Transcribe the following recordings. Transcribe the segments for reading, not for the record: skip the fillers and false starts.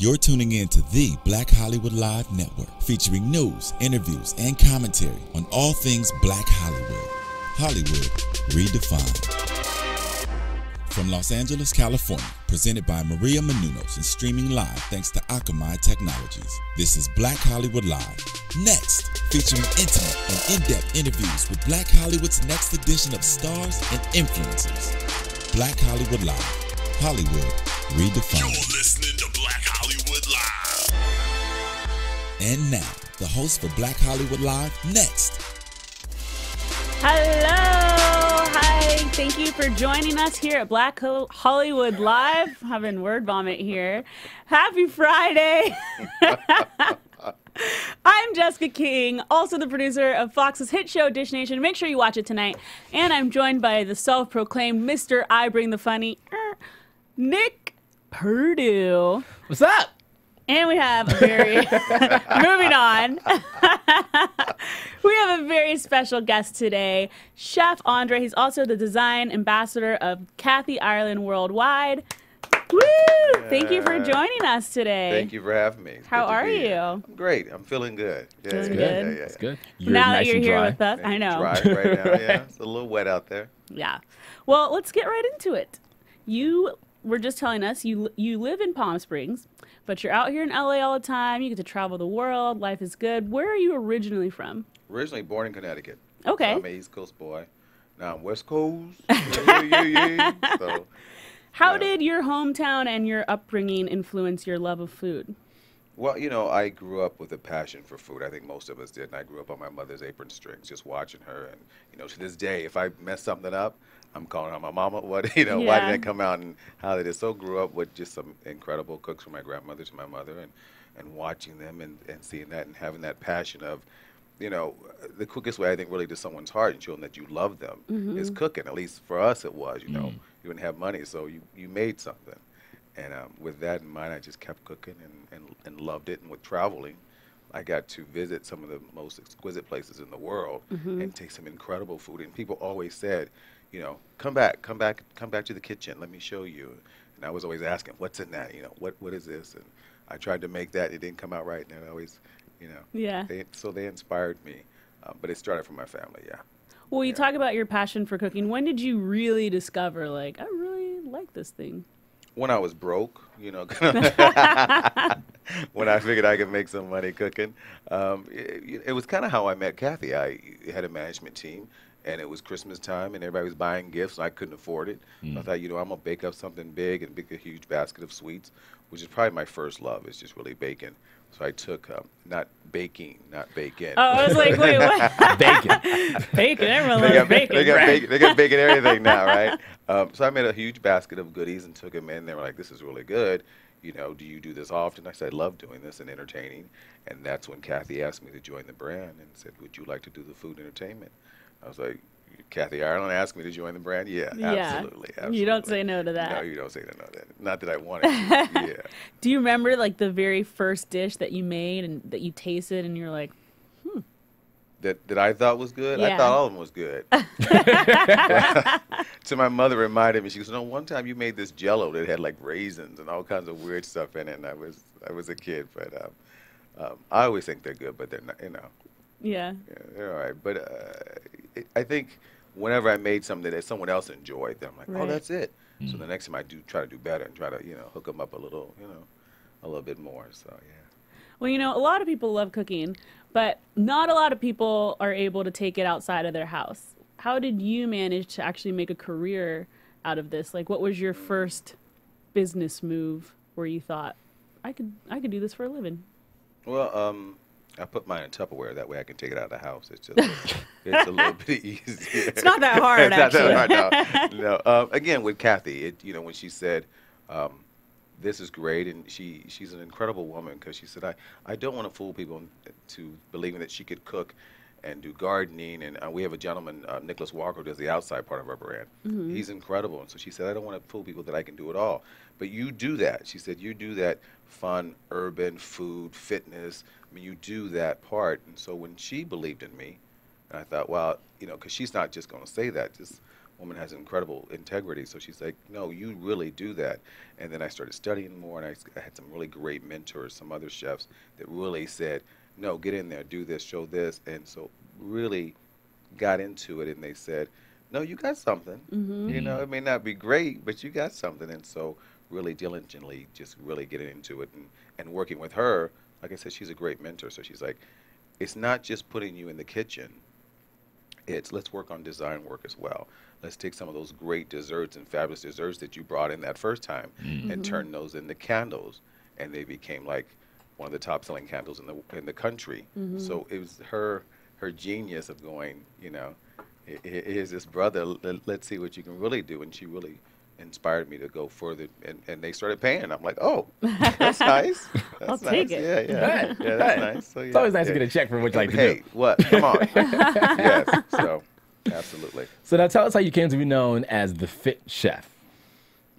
You're tuning in to the Black Hollywood Live Network, featuring news, interviews, and commentary on all things Black Hollywood. Hollywood redefined. From Los Angeles, California, presented by Maria Menounos and streaming live thanks to Akamai Technologies. This is Black Hollywood Live. Next, featuring intimate and in-depth interviews with Black Hollywood's next edition of stars and influencers. Black Hollywood Live. Hollywood redefined. You're listening to Black Hollywood Live. And now, the host for Black Hollywood Live, next. Hello. Hi. Thank you for joining us here at Black Hollywood Live. Having word vomit here. Happy Friday. I'm Jessica King, also the producer of Fox's hit show Dish Nation. Make sure you watch it tonight. And I'm joined by the self-proclaimed Mr. I Bring the Funny, Nick Perdue. What's up? And we have a very, moving on, we have a very special guest today, Chef Andre. He's also the design ambassador of Kathy Ireland Worldwide. Woo! Thank you for joining us today. Thank you for having me. It's How good to are be you? here. I'm great. I'm feeling good. Yeah, Feeling yeah, good? Yeah, yeah. That's good. Now that you're here dry. with us, I know. Dry right now. Yeah, it's a little wet out there. Yeah. Well, let's get right into it. You were just telling us you live in Palm Springs, but you're out here in LA all the time. You get to travel the world. Life is good. Where are you originally from? Originally born in Connecticut. Okay. So I'm an East Coast boy. Now I'm West Coast. Yeah. So, How did your hometown and your upbringing influence your love of food? well, you know, I grew up with a passion for food. I think most of us did. And I grew up on my mother's apron strings, just watching her. And, you know, to this day, if I mess something up, I'm calling out my mama. What, you know, why Yeah. did that come out and how did it? So grew up with just some incredible cooks from my grandmother to my mother and watching them and seeing that and having that passion of, you know, the quickest way I think really to someone's heart and showing that you love them is cooking. At least for us it was, you know. You didn't have money, so you made something. And with that in mind, I just kept cooking and loved it. And with traveling, I got to visit some of the most exquisite places in the world and take some incredible food. And people always said, you know, come back to the kitchen. Let me show you. And I was always asking, what's in that? You know, what is this? And I tried to make that. It didn't come out right. And I always, you know, Yeah. they inspired me. But it started from my family, yeah. Well, you talk about your passion for cooking. When did you really discover, like, I really like this thing? When I was broke, you know, when I figured I could make some money cooking. It was kind of how I met Kathy. I had a management team, and it was Christmas time, and everybody was buying gifts, and I couldn't afford it. So I thought, you know, I'm going to bake up something big and bake a huge basket of sweets, which is probably my first love, is just really baking. So I took, not baking, not bacon. Oh, I was like, wait, what? Bacon. Bacon. Everyone loves bacon. They got bacon everything now, right? So I made a huge basket of goodies and took them in. They were like, this is really good. You know, do you do this often? I said, I love doing this and entertaining. And that's when Kathy asked me to join the brand and said, would you like to do the food entertainment? I was like, Kathy Ireland asked me to join the brand? Yeah, absolutely. You don't say no to that. No, you don't say no to that. Not that I wanted to. Yeah. Do you remember, like, the very first dish that you made and that you tasted and you're like, That I thought was good? Yeah. I thought all of them was good. So my mother reminded me, she goes, no, one time you made this Jell-O that had like raisins and all kinds of weird stuff in it, and I was a kid, but I always think they're good, but they're not, you know. yeah. Yeah, they're all right. But I think whenever I made something that someone else enjoyed, then I'm like, Right. oh, that's it. So the next time I do try to do better and try to, you know, hook them up a little, you know, a little bit more. So, yeah. Well, you know, a lot of people love cooking, but not a lot of people are able to take it outside of their house. How did you manage to actually make a career out of this? Like, what was your first business move where you thought, I could do this for a living? Well, I put mine in Tupperware. That way I can take it out of the house. It's just it's a little bit easier. It's not that hard, It's not actually. that hard, no. Again, with Kathy, you know, when she said, this is great, and she's an incredible woman because she said, I don't want to fool people to believing that she could cook and do gardening. And we have a gentleman, Nicholas Walker, who does the outside part of our brand. He's incredible. And so she said, I don't want to fool people that I can do it all. But you do that. She said, you do that fun, urban, food, fitness. I mean, you do that part. And so when she believed in me, and I thought, well, you know, because she's not just going to say that. Just woman has incredible integrity. So she's like, no, you really do that. And then I started studying more, and I had some really great mentors, some other chefs that really said, no, get in there, do this, show this. And so really got into it, and they said, no, you got something. You know, it may not be great, but you got something. And so really diligently just really getting into it and working with her. Like I said, she's a great mentor. So she's like, it's not just putting you in the kitchen. It's let's work on design work as well. Let's take some of those great desserts and fabulous desserts that you brought in that first time and turn those into candles. And they became like one of the top selling candles in the country. So it was her genius of going, you know, here's this brother, let's see what you can really do. And she really inspired me to go further, and they started paying. I'm like, oh, that's nice. That's I'll take it. Yeah, that's nice. So, yeah, It's always nice to get a check for what you like to hey, do. what? Come on. Yes. So, absolutely. So now tell us how you came to be known as the Fit Chef.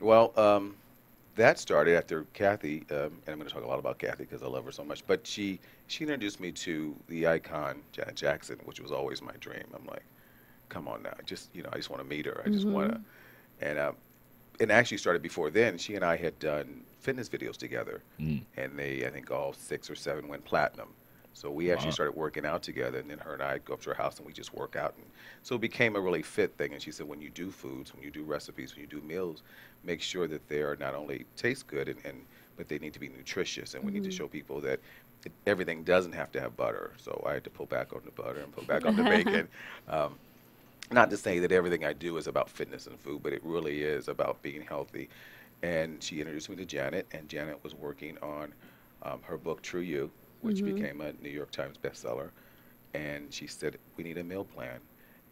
Well, that started after Kathy, and I'm going to talk a lot about Kathy because I love her so much. But she introduced me to the icon Janet Jackson, which was always my dream. I'm like, come on now, I just want to meet her. I just want to, and actually started before then. She and I had done fitness videos together, and I think all 6 or 7 went platinum. So we actually started working out together, and then her and I go up to her house and we just work out. And so it became a really fit thing. And she said, when you do foods, when you do recipes, when you do meals, make sure that they are not only taste good, but they need to be nutritious. And we need to show people that everything doesn't have to have butter. So I had to pull back on the butter and pull back on the bacon. Not to say that everything I do is about fitness and food, but it really is about being healthy. And she introduced me to Janet, and Janet was working on her book, True You, which became a New York Times bestseller. And she said, we need a meal plan.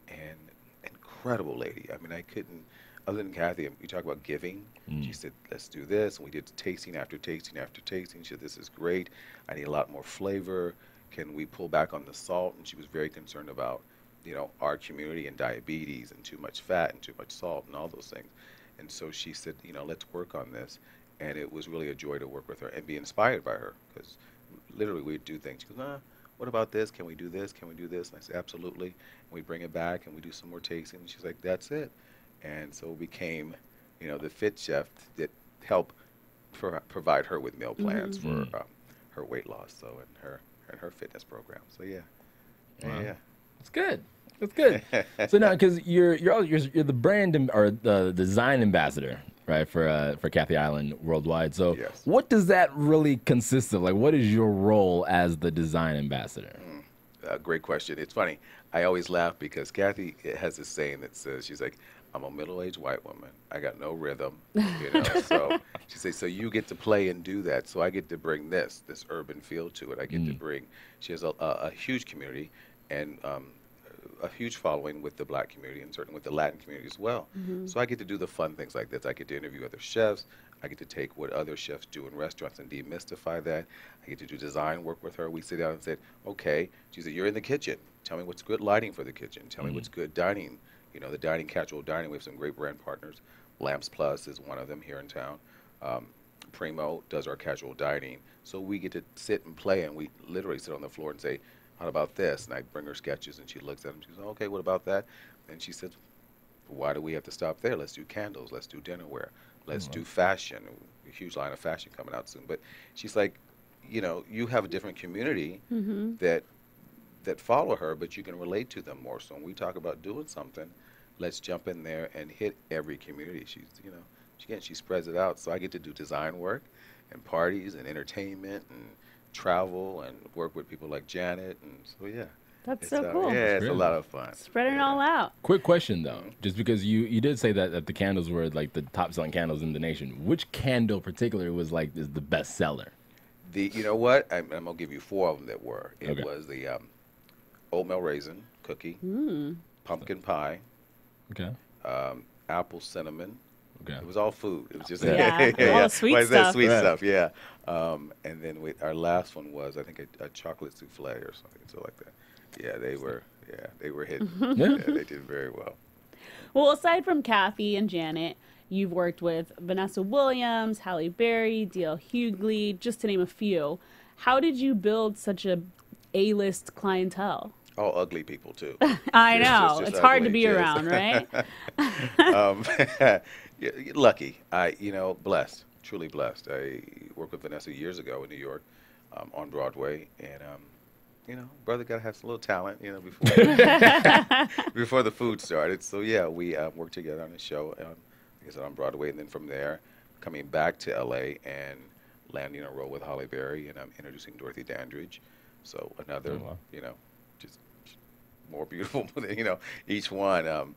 And incredible lady. I mean, I couldn't, other than Kathy, you talk about giving. She said, let's do this. And we did tasting after tasting after tasting. She said, this is great. I need a lot more flavor. Can we pull back on the salt? And she was very concerned about, you know, our community and diabetes and too much fat and too much salt and all those things. And so she said, you know, let's work on this. And it was really a joy to work with her and be inspired by her, because literally we'd do things. She goes, what about this? Can we do this? Can we do this? And I said, absolutely. And we bring it back and we do some more tasting. And she's like, that's it. And so it became, you know, the Fit Chef that helped provide her with meal plans for her weight loss, so and her fitness program. So yeah. Yeah. It's good. It's good. So now, because you're the brand or the design ambassador, right, for Kathy Island worldwide. So Yes. what does that really consist of? Like, what is your role as the design ambassador? Great question. It's funny. I always laugh because Kathy has this saying that says, she's like, I'm a middle-aged white woman. I got no rhythm, you know. So she says, so you get to play and do that. So I get to bring this urban feel to it. I get to bring. She has a huge community and a huge following with the Black community and certainly with the Latin community as well. So I get to do the fun things like this. I get to interview other chefs. I get to take what other chefs do in restaurants and demystify that. I get to do design work with her. We sit down and said, okay, she said, you're in the kitchen. Tell me what's good lighting for the kitchen. Tell me what's good dining. You know, the dining, casual dining. We have some great brand partners. Lamps Plus is one of them here in town. Primo does our casual dining. So we get to sit and play, and we literally sit on the floor and say, how about this? And I bring her sketches, and she looks at them. She says, okay, what about that? And she says, why do we have to stop there? Let's do candles. Let's do dinnerware. Let's do fashion. A huge line of fashion coming out soon. But she's like, you know, you have a different community that follow her, but you can relate to them more. So when we talk about doing something, let's jump in there and hit every community. She's, you know, she spreads it out. So I get to do design work and parties and entertainment and travel and work with people like Janet. And so, yeah. That's so cool. Yeah, it's Really? a lot of fun. Spreading it all out. Quick question though, just because you did say that the candles were like the top selling candles in the nation. Which candle particularly was like is the best seller? You know what? I'm gonna give you 4 of them that were. It Okay. was the oatmeal raisin cookie, pumpkin pie, Okay. apple cinnamon. Okay. It was all food. It was just Yeah, all the sweet Why is that stuff. sweet Right. stuff, yeah. And then our last one was I think a chocolate souffle or something, so like that. Yeah, they were hidden. Yeah, they did very well. Well, aside from Kathy and Janet, you've worked with Vanessa Williams, Halle Berry, D.L. Hughley, just to name a few. How did you build such a A-list clientele? All ugly people too. I Just- know. just It's hard to ugly, be just- around, right? Yeah, lucky. Blessed, truly blessed. I worked with Vanessa years ago in New York, on Broadway, and brother got to have some little talent, before before the food started. So yeah, we worked together on a show, like I said, on Broadway, and then from there, coming back to LA and landing a role with Holly Berry, and I'm introducing Dorothy Dandridge. So another, Oh, wow. just more beautiful than each one.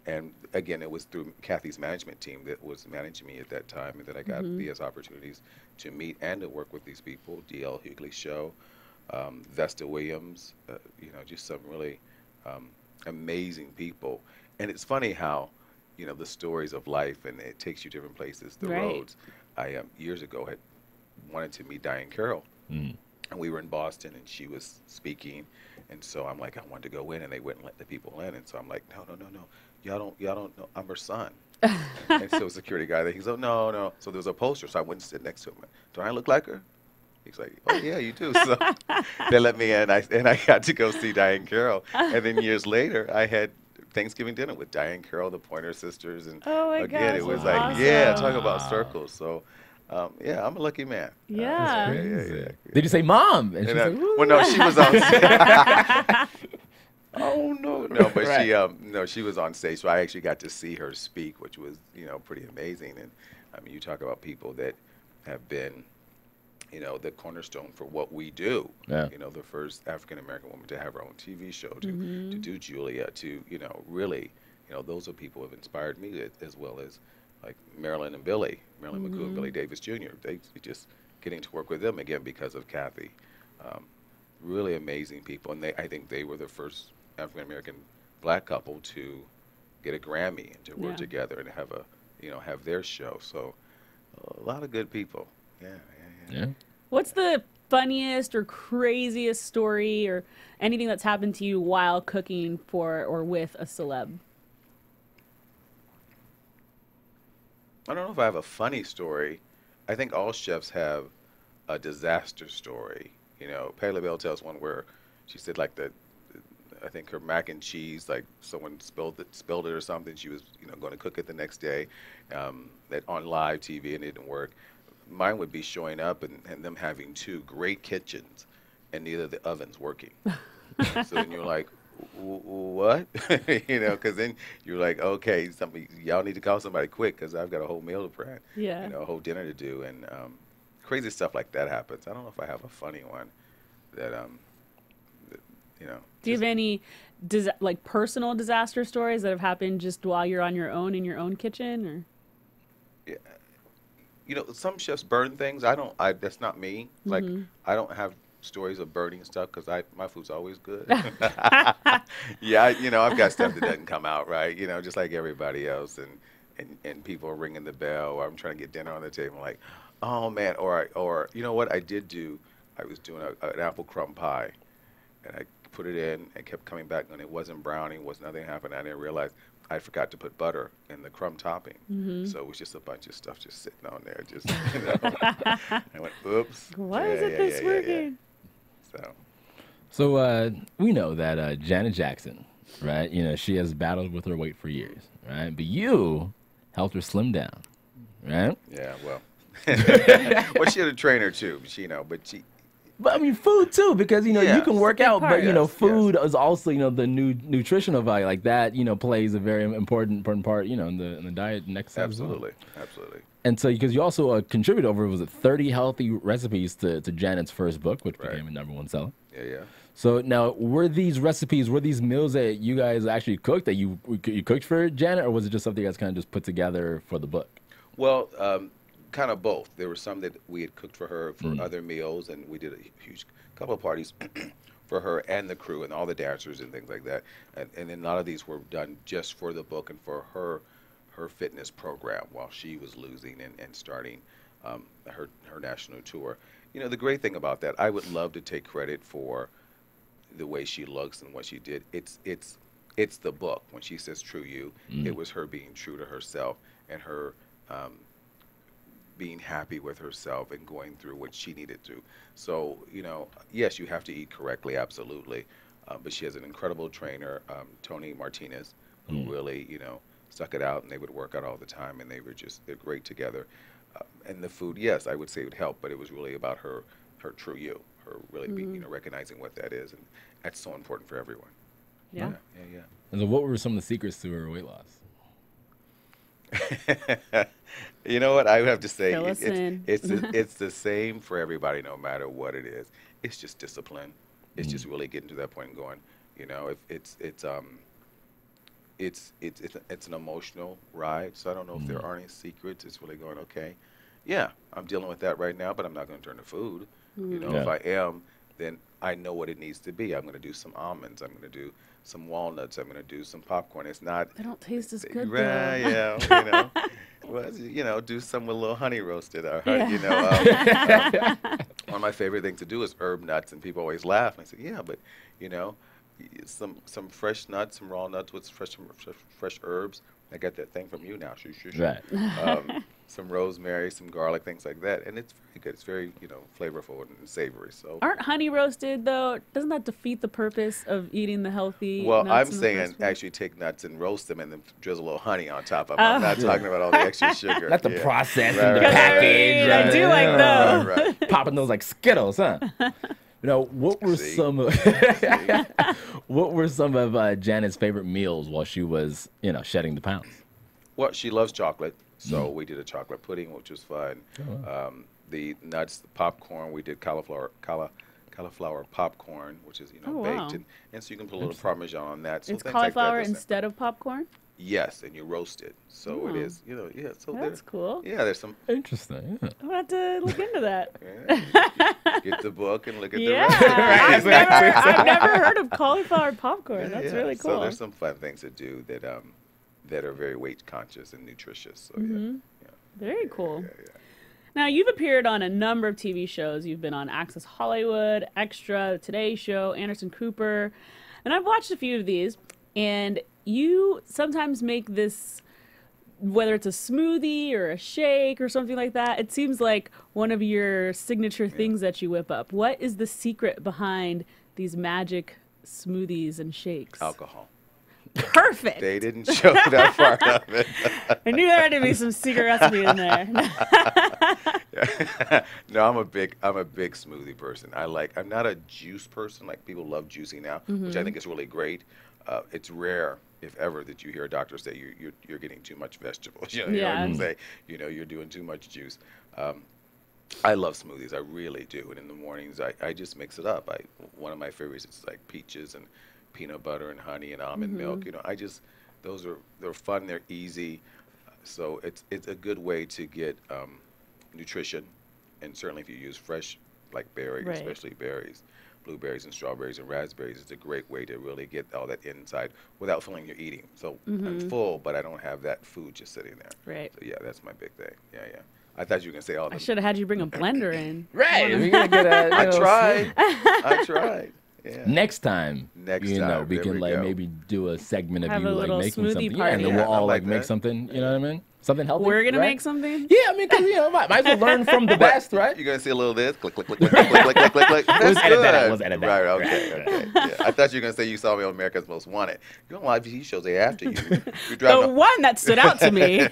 And again, it was through Kathy's management team that was managing me at that time, and that I got these opportunities to meet and to work with these people. D.L. Hughley Show, Vesta Williams, just some really amazing people. And it's funny how, the stories of life, and it takes you different places, the Right. roads. I years ago had wanted to meet Diane Carroll. And we were in Boston, and she was speaking, and so I'm like, I wanted to go in, and they wouldn't let the people in, and so I'm like, no, y'all don't know, I'm her son. And so security guy there, he's like, no. So there was a poster, so I went and sit next to him. Do I look like her? He's like, oh yeah, you do. So they let me in, and I got to go see Diane Carroll, and then years later, I had Thanksgiving dinner with Diane Carroll, the Pointer Sisters, and Oh my again, gosh, it was that's like, yeah, awesome. talk about circles. So. Yeah, I'm a lucky man. Yeah. Yeah. Did you say mom? And she's And, like, "Ooh." well, no, she was on. Oh no, but Right. she was on stage, so I actually got to see her speak, which was pretty amazing. And I mean, you talk about people that have been, the cornerstone for what we do. Yeah. The first African American woman to have her own TV show, to do Julia, to really, those are people who have inspired me as well as like Marilyn McCoo and Billy Davis Jr. They just getting to work with them again because of Kathy. Really amazing people, and I think they were the first African American black couple to get a Grammy and to work together and have their show. So a lot of good people. Yeah. What's the funniest or craziest story or anything that's happened to you while cooking for or with a celeb? I don't know if I have a funny story. I think all chefs have a disaster story. Patti LaBelle tells one where she said I think her mac and cheese, like someone spilled it or something. She was going to cook it the next day, that on live TV, and it didn't work. Mine would be showing up and them having two great kitchens, and neither of the ovens working. So then you're like, what? Because then you're like, okay, y'all need to call somebody quick because I've got a whole meal to prep. Yeah. A whole dinner to do, and crazy stuff like that happens. I don't know if I have a funny one that Do you have any personal disaster stories that have happened just while you're on your own in your own kitchen, or? Some chefs burn things. That's not me. Like, I don't have stories of burning stuff because my food's always good. Yeah, I've got stuff that doesn't come out right, just like everybody else, and people are ringing the bell, or I'm trying to get dinner on the table, like, oh man, or you know what I did do? I was doing an apple crumb pie, and I put it in and kept coming back, and it wasn't browning, nothing happened. I didn't realize I forgot to put butter in the crumb topping, so it was just a bunch of stuff just sitting on there. Just I went, oops. Why isn't this working? So we know that Janet Jackson, right? She has battled with her weight for years, right? But you helped her slim down, right? Yeah, well, well, she had a trainer too, but she. But I mean, food too, because you Yeah, can work it's a big out, part. but Yes, food is also the nutritional value, like that. Plays a very important part, in the diet and exercise. as well. Absolutely. And so, because you also contributed over, was it 30 healthy recipes to Janet's first book, which became a #1 seller. Yeah. So now, were these meals that you guys actually cooked, that you cooked for Janet, or was it just something you guys kind of just put together for the book? Well, kind of both. There were some that we had cooked for her for other meals, and we did a huge couple of parties for her and the crew and all the dancers and things like that. And then a lot of these were done just for the book and for her fitness program while she was losing and starting her national tour. The great thing about that, I would love to take credit for the way she looks and what she did. It's the book. When she says true you, it was her being true to herself and her being happy with herself and going through what she needed to. So, yes, you have to eat correctly, absolutely. But she has an incredible trainer, Tony Martinez, who really, stuck it out, and they would work out all the time, and they're great together. And the food, yes, I would say it would help, but it was really about her true you, her really recognizing what that is, and that's so important for everyone. Yeah. Yeah. And so what were some of the secrets to her weight loss? You know what? I would have to say Fill us in. it's the same for everybody, no matter what it is. It's just discipline. It's just really getting to that point and going. It's an emotional ride. So I don't know if there are any secrets. It's really going, okay, yeah, I'm dealing with that right now, but I'm not going to turn to food. If I am, then I know what it needs to be. I'm going to do some almonds. I'm going to do some walnuts. I'm going to do some popcorn. It's not. They don't taste as good, Right, though. yeah, well, do some with a little honey roasted. Or, one of my favorite things to do is herb nuts, and people always laugh. And I say, yeah, but, some fresh nuts, some raw nuts with fresh herbs. I got that thing from you now. Right. Some rosemary, some garlic, things like that, and it's very good. It's very, flavorful and savory. So. Aren't honey roasted though? Doesn't that defeat the purpose of eating the healthy? Well, nuts I'm in the saying first place? actually take nuts and roast them, and then drizzle a little honey on top of them. I'm not talking about all the extra sugar. Not the process Right, and the right, package. I right? do like those. Right. Popping those like Skittles, huh? What were See? some of what were some of Janet's favorite meals while she was, shedding the pounds? Well, she loves chocolate, so we did a chocolate pudding, which was fun. The nuts, the popcorn, we did cauliflower popcorn, which is Oh, baked, wow. and so you can put a little Parmesan on that. So It's things like that, cauliflower that's- instead of popcorn. Yes, and you roast it, so it is. So That's cool. Yeah, there's some. Interesting. Yeah. I'm gonna have to look into that. Get the book and look at Yeah, the rest. I've never heard of cauliflower popcorn. That's really cool. So there's some fun things to do that are very weight conscious and nutritious. So Very cool. Now, you've appeared on a number of TV shows. You've been on Access Hollywood, Extra, The Today Show, Anderson Cooper, and I've watched a few of these. And you sometimes make this, whether it's a smoothie or a shake or something like that, it seems like one of your signature things that you whip up. What is the secret behind these magic smoothies and shakes? Alcohol. Perfect. They didn't show that part of it. I knew there had to be some secret recipe in there. No, I'm a big smoothie person. I'm not a juice person. Like, people love juicing now, which I think is really great. It's rare, if ever, that you hear a doctor say you're getting too much vegetables. You know, say you're doing too much juice. I love smoothies. I really do. And in the mornings, I just mix it up. One of my favorites is like peaches and peanut butter and honey and almond milk. They're fun. They're easy. So it's a good way to get nutrition, and certainly if you use fresh, like berries, Right. especially berries, blueberries and strawberries and raspberries, it's a great way to really get all that inside without feeling you're eating. So I'm full, but I don't have that food just sitting there. Right. So yeah, that's my big thing. Yeah. I thought you were gonna say all I the. should have had you bring a blender in. Right. We're gonna get a, I tried. I tried. Yeah. Next time, Next we time, can there we like go. maybe do a segment of Have you a like little making smoothie something, party. and then Yeah, we'll I all like like make that. something. You know what I mean? Something healthy. We're gonna right? make something. Yeah, I mean, because might as well learn from the best, right? You're gonna see a little of this, click, click, click, click, click, click, click, click, click. That's Let's edit that out, good. let's edit that Right. out. Okay. Yeah. I thought you were gonna say you saw me on America's Most Wanted. You know, live TV shows they after you. You're The driving. one that stood out to me.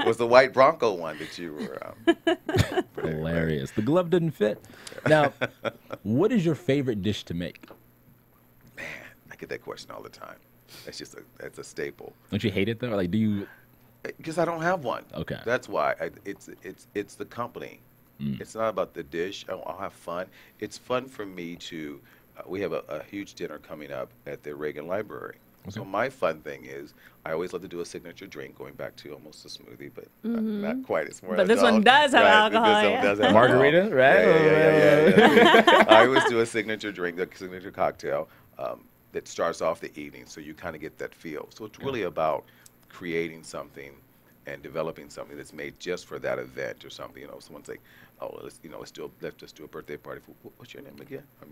Was the white Bronco one that you were? Hilarious. The glove didn't fit. Now, what is your favorite dish to make? I get that question all the time. That's a staple. Don't you hate it though? Like, do you? Because I don't have one. Okay. That's why. It's the company. It's not about the dish. I'll have fun. It's fun for me to. We have a huge dinner coming up at the Reagan Library. So my fun thing is, I always love to do a signature drink, going back to almost a smoothie, but not quite. It's more. But this one does have alcohol, This one yeah. does have Margarita, alcohol. right? Yeah. I always do a signature drink, a signature cocktail that starts off the evening, so you kind of get that feel. So it's really about creating something and developing something that's made just for that event or something. You know, someone's like, "Oh, let's just do a birthday party for what's your name again?" I'm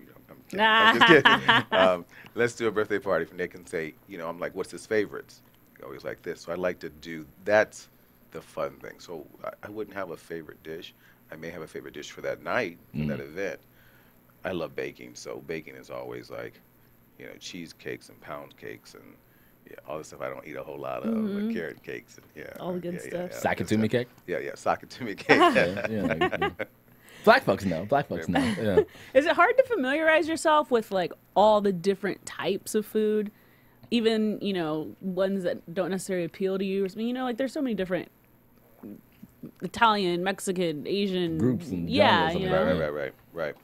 kidding. I'm just kidding. Let's do a birthday party, and they can say, I'm like, "What's his favorites?" Always like this. So I like to do. That's the fun thing. So I wouldn't have a favorite dish. I may have a favorite dish for that night, for that event. I love baking, so baking is always like cheesecakes and pound cakes and all the stuff I don't eat a whole lot of, but carrot cakes and All the good stuff. Sakatumi cake? Yeah, sakatumi cake. Black folks know. Black folks know. Yeah. Is it hard to familiarize yourself with like all the different types of food, even ones that don't necessarily appeal to you? Like there's so many different Italian, Mexican, Asian groups and genres. Right.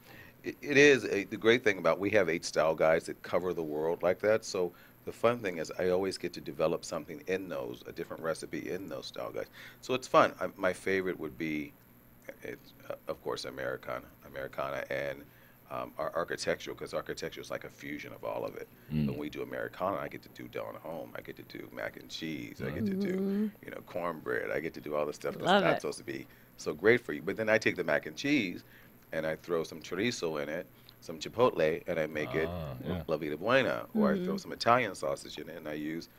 It is the great thing about we have 8 style guides that cover the world like that. So the fun thing is I always get to develop something in those, a different recipe in those style guides. So it's fun. My favorite would be, of course, Americana, and our architectural, because architecture is like a fusion of all of it. When we do Americana, I get to do down home. I get to do mac and cheese. I get to do, cornbread. I get to do all the stuff that's not supposed to be so great for you. But then I take the mac and cheese and I throw some chorizo in it, some chipotle, and I make it La Vida Buena. Or I throw some Italian sausage in it and I use,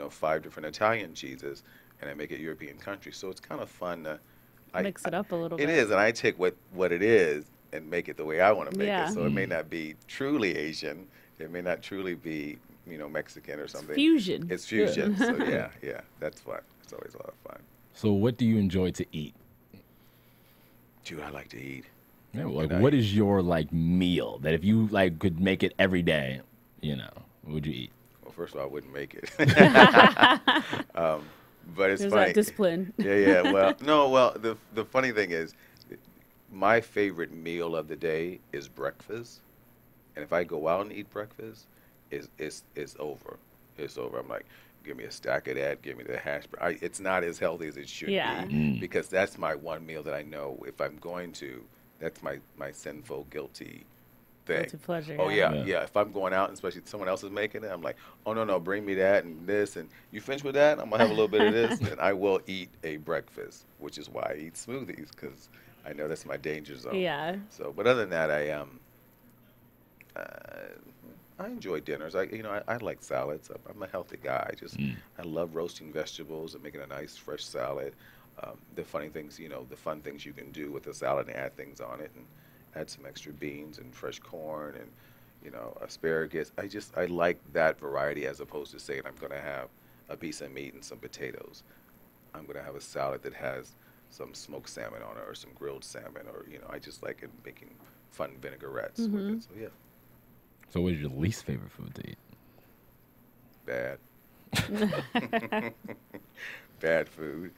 5 different Italian cheeses and I make it European country. So it's kind of fun to mix it up a little bit. It is, and I take what it is and make it the way I want to make it. So it may not be truly Asian. It may not truly be, Mexican or something. Fusion. It's fusion. So yeah, that's fun. It's always a lot of fun. So what do you enjoy to eat? Dude, I like to eat. Yeah, what is your meal that if you could make it every day, what would you eat? Well, first of all, I wouldn't make it. But it's There's funny. that discipline. Yeah. Well, the funny thing is, my favorite meal of the day is breakfast, and if I go out and eat breakfast, it's over. It's over. I'm like, give me a stack of that. Give me the hash brown. It's not as healthy as it should be because that's my one meal that I know if I'm going to. That's my sinful, guilty thing. Guilty pleasure. Oh yeah. If I'm going out, and especially if someone else is making it, I'm like, oh no, bring me that and this, and you finish with that, I'm gonna have a little bit of this, and I will eat a breakfast, which is why I eat smoothies because I know that's my danger zone. Yeah. So, but other than that, I enjoy dinners. I like salads. I'm a healthy guy. I love roasting vegetables and making a nice fresh salad. The funny things, the fun things you can do with a salad and add things on it and add some extra beans and fresh corn and, asparagus. I like that variety as opposed to saying I'm going to have a piece of meat and some potatoes. I'm going to have a salad that has some smoked salmon on it or some grilled salmon or, I just like it making fun vinaigrettes with it. So, yeah. So what is your least favorite food to eat? Bad. Bad food.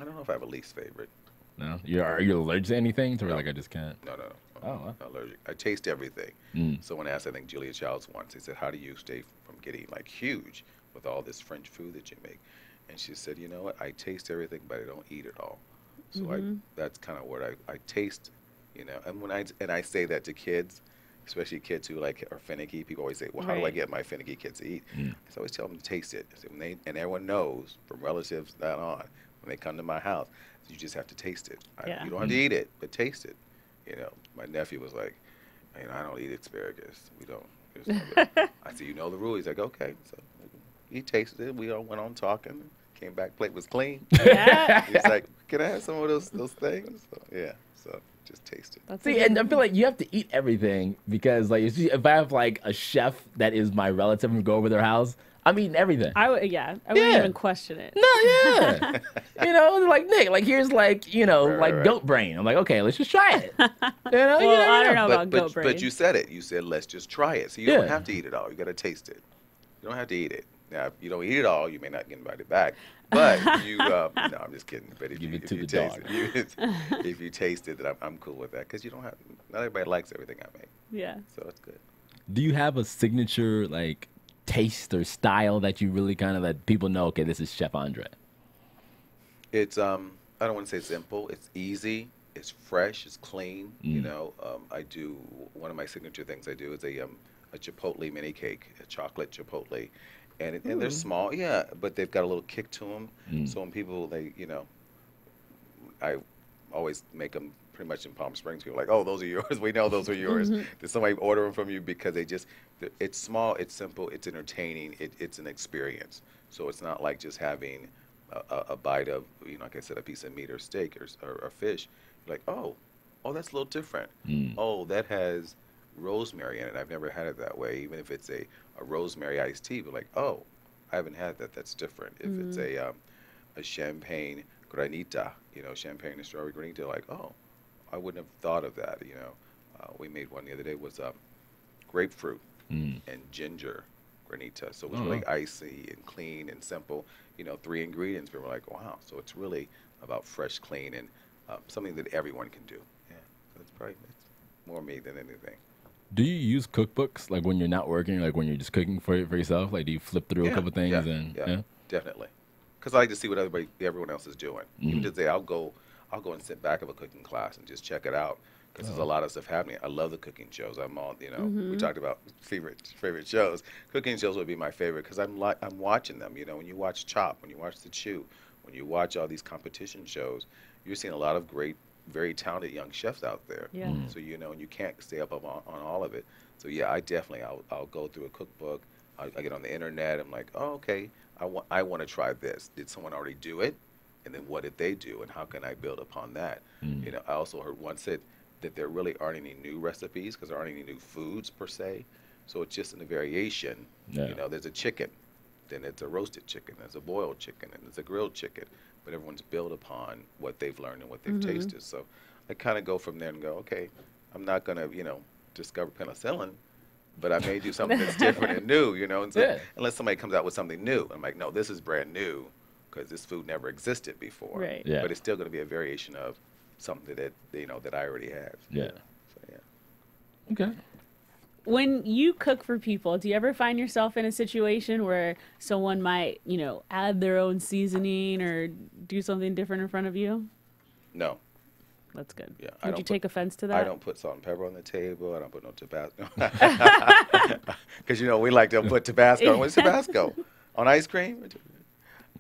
I don't know if I have a least favorite. No? Are you allergic to anything? To where I just can't? No. Oh, wow. Not allergic. I taste everything. Someone asked, I think Julia Childs once, they said, how do you stay from getting huge with all this French food that you make? And she said, you know what? I taste everything, but I don't eat it all. So that's kind of what I taste, and I say that to kids, especially kids who are finicky. People always say, well, how do I get my finicky kids to eat? So I always tell them to taste it. So and everyone knows, from relatives down on, when they come to my house, you just have to taste it. You don't have to eat it, but taste it. My nephew was like, I don't eat asparagus. We don't. I said, you know the rule. He's like, okay. So he tasted it. We all went on talking. Came back, plate was clean. Yeah. He's like, can I have some of those things? So, yeah. So just taste it. See, and I feel like you have to eat everything because, if I have a chef that is my relative and go over their house, I'm eating everything. I wouldn't even question it. No, Nick, here's goat brain. I'm like, okay, let's just try it. Well, I don't know about goat brain. But you said it. You said let's just try it. So you don't have to eat it all. You got to taste it. You don't have to eat it. Now, if you don't eat it all, you may not get invited back. But you, no, I'm just kidding. But if you taste it, if you taste it, then I'm cool with that because you don't have. Not everybody likes everything I make. Yeah. So it's good. Do you have a signature taste or style that you really kind of let people know? Okay, this is Chef Andre. It's I don't want to say simple. It's easy. It's fresh. It's clean. I do one of my signature things. I do is a chipotle mini cake, a chocolate chipotle. And they're small, but they've got a little kick to them. So when people, I always make them pretty much in Palm Springs. People are like, oh, those are yours. We know those are yours. Did somebody order them from you? Because it's small, it's simple, it's entertaining, it's an experience. So it's not like just having a bite of, like I said, a piece of meat or steak or fish. You're like, oh, that's a little different. Oh, that has rosemary in it. I've never had it that way. Even if it's a rosemary iced tea, but like, oh, I haven't had that. That's different. If it's a champagne granita, champagne and strawberry granita, like, oh, I wouldn't have thought of that. We made one the other day, was grapefruit and ginger granita. So it was really icy and clean and simple. 3 ingredients, but we're like, wow. So it's really about fresh, clean, and something that everyone can do. Yeah, so it's more me than anything. Do you use cookbooks like when you're not working, like when you're just cooking for yourself? Like, do you flip through a couple things yeah, definitely. Because I like to see what everyone else is doing. Even today, I'll go and sit back of a cooking class and just check it out. Because there's a lot of stuff happening. I love the cooking shows. I'm on, we talked about favorite shows. Cooking shows would be my favorite because I'm watching them. When you watch Chop, when you watch The Chew, when you watch all these competition shows, you're seeing a lot of great, very talented young chefs out there. Yeah. So and you can't stay up on all of it. So yeah, I'll go through a cookbook. I get on the internet. I'm like, oh, okay, I want to try this. Did someone already do it? And then what did they do? And how can I build upon that? I also heard one said that there really aren't any new recipes because there aren't any new foods per se. So it's just in a variation. Yeah. There's a chicken, then it's a roasted chicken, there's a boiled chicken, and there's a grilled chicken. But everyone's built upon what they've learned and what they've tasted. So I kind of go from there and go, okay, I'm not going to, discover penicillin, but I may do something that's different and new, And so, unless somebody comes out with something new, I'm like, no, this is brand new because this food never existed before. Right. Yeah. But it's still going to be a variation of something that that I already have. Yeah. So, yeah. Okay. When you cook for people, do you ever find yourself in a situation where someone might, add their own seasoning or do something different in front of you? No. That's good. Yeah. Would you take offense to that? I don't put salt and pepper on the table. I don't put no Tabasco. Because we like to put Tabasco. What's Tabasco? On ice cream?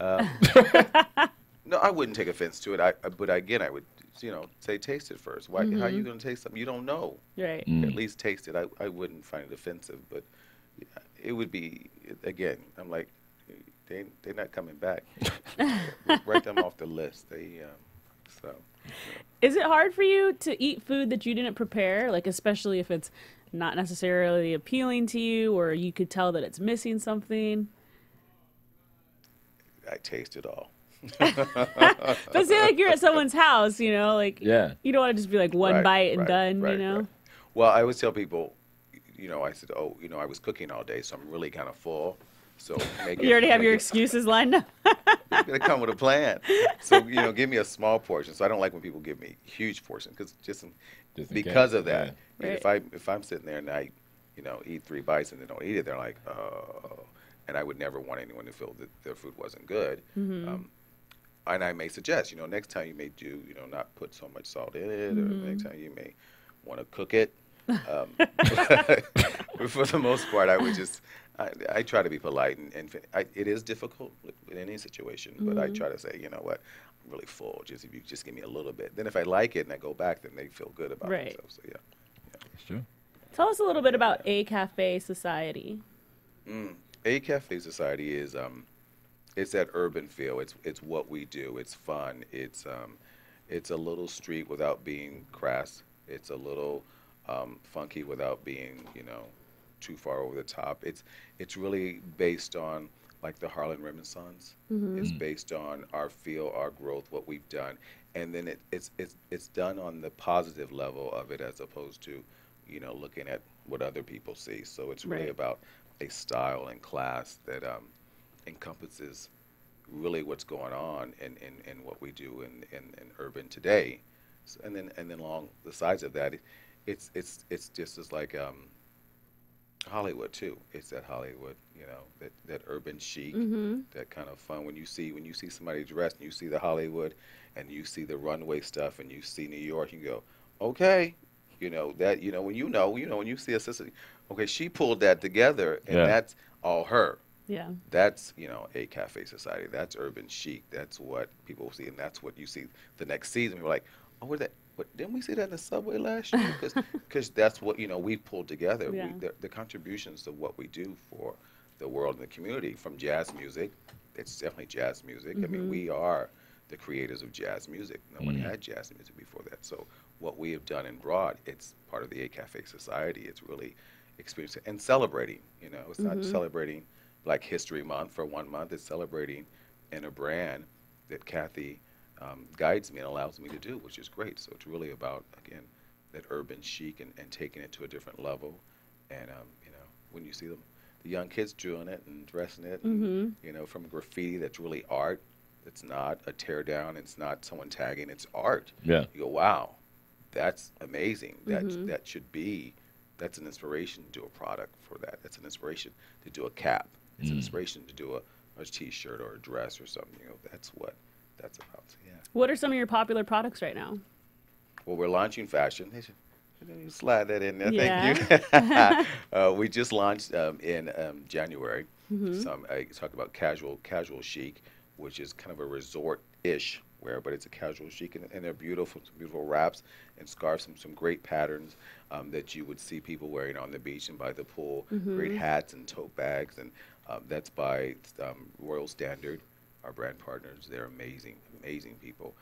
No, I wouldn't take offense to it. But again, I would, say taste it first. Why? How are you going to taste something you don't know? Right. At least taste it. I wouldn't find it offensive, but it would be, again, I'm like, they're not coming back. Write them off the list. Is it hard for you to eat food that you didn't prepare, like especially if it's not necessarily appealing to you or you could tell that it's missing something? I taste it all. But say like you're at someone's house, you don't want to just be like one bite and done, Right. Well, I always tell people, I said, I was cooking all day, so I'm really kind of full. So you already have your excuses lined up. You gotta come with a plan. So give me a small portion. So I don't like when people give me huge portions because just because of that. Yeah. Right. If I'm sitting there and I, eat 3 bites and they don't eat it, they're like, oh. And I would never want anyone to feel that their food wasn't good. And I may suggest, next time you may do, not put so much salt in it, or next time you may want to cook it. But for the most part, I would just, I try to be polite, and it is difficult in any situation, but I try to say, you know what, I'm really full. If you just give me a little bit. Then if I like it and I go back, then they feel good about themselves. So That's true. Tell us a little bit about A.Cafe Society. A.Cafe Society is it's that urban feel. It's what we do. It's fun. It's a little street without being crass. It's a little funky without being too far over the top. It's really based on like the Harlem Renaissance. It's based on our feel, our growth, what we've done, and then it's done on the positive level of it as opposed to looking at what other people see. So it's really about a style and class that encompasses really what's going on in what we do in urban today. So, and then along the sides of that, it's just as like Hollywood too. It's that Hollywood, that urban chic, that kind of fun. When you see somebody dressed and you see the Hollywood and you see the runway stuff and you see New York, you go, okay, when you see a sister, okay, she pulled that together and that's all her. Yeah. That's, A.Cafe Society. That's urban chic. That's what people see, and that's what you see the next season. We're like, oh, didn't we see that in the subway last year? Because that's what, we pulled together. Yeah. The contributions to what we do for the world and the community, from jazz music, it's definitely jazz music. I mean, we are the creators of jazz music. No one had jazz music before that. So what we have done and brought, it's part of the A-Cafe Society. It's really experiencing and celebrating. You know, it's not celebrating Black History Month for 1 month. It's celebrating in a brand that Kathy guides me and allows me to do, which is great. So it's really about, again, that urban chic and taking it to a different level. And, you know, when you see them, the young kids doing it and dressing it, and, you know, from graffiti that's really art. It's not a tear down. It's not someone tagging. It's art. Yeah. You go, wow, that's amazing. That should be, that's an inspiration to do a product for that. That's an inspiration to do a cap. It's an inspiration to do a T-shirt or a dress or something. You know, that's what that's about. So, yeah. What are some of your popular products right now? Well, we're launching fashion. You slide that in there. Yeah. Thank you. We just launched in January. I talk about casual chic, which is kind of a resort-ish wear, but it's a casual chic, and they're beautiful, beautiful wraps and scarves, some great patterns that you would see people wearing on the beach and by the pool. Great hats and tote bags, and that's by Royal Standard, our brand partners. They're amazing, amazing people.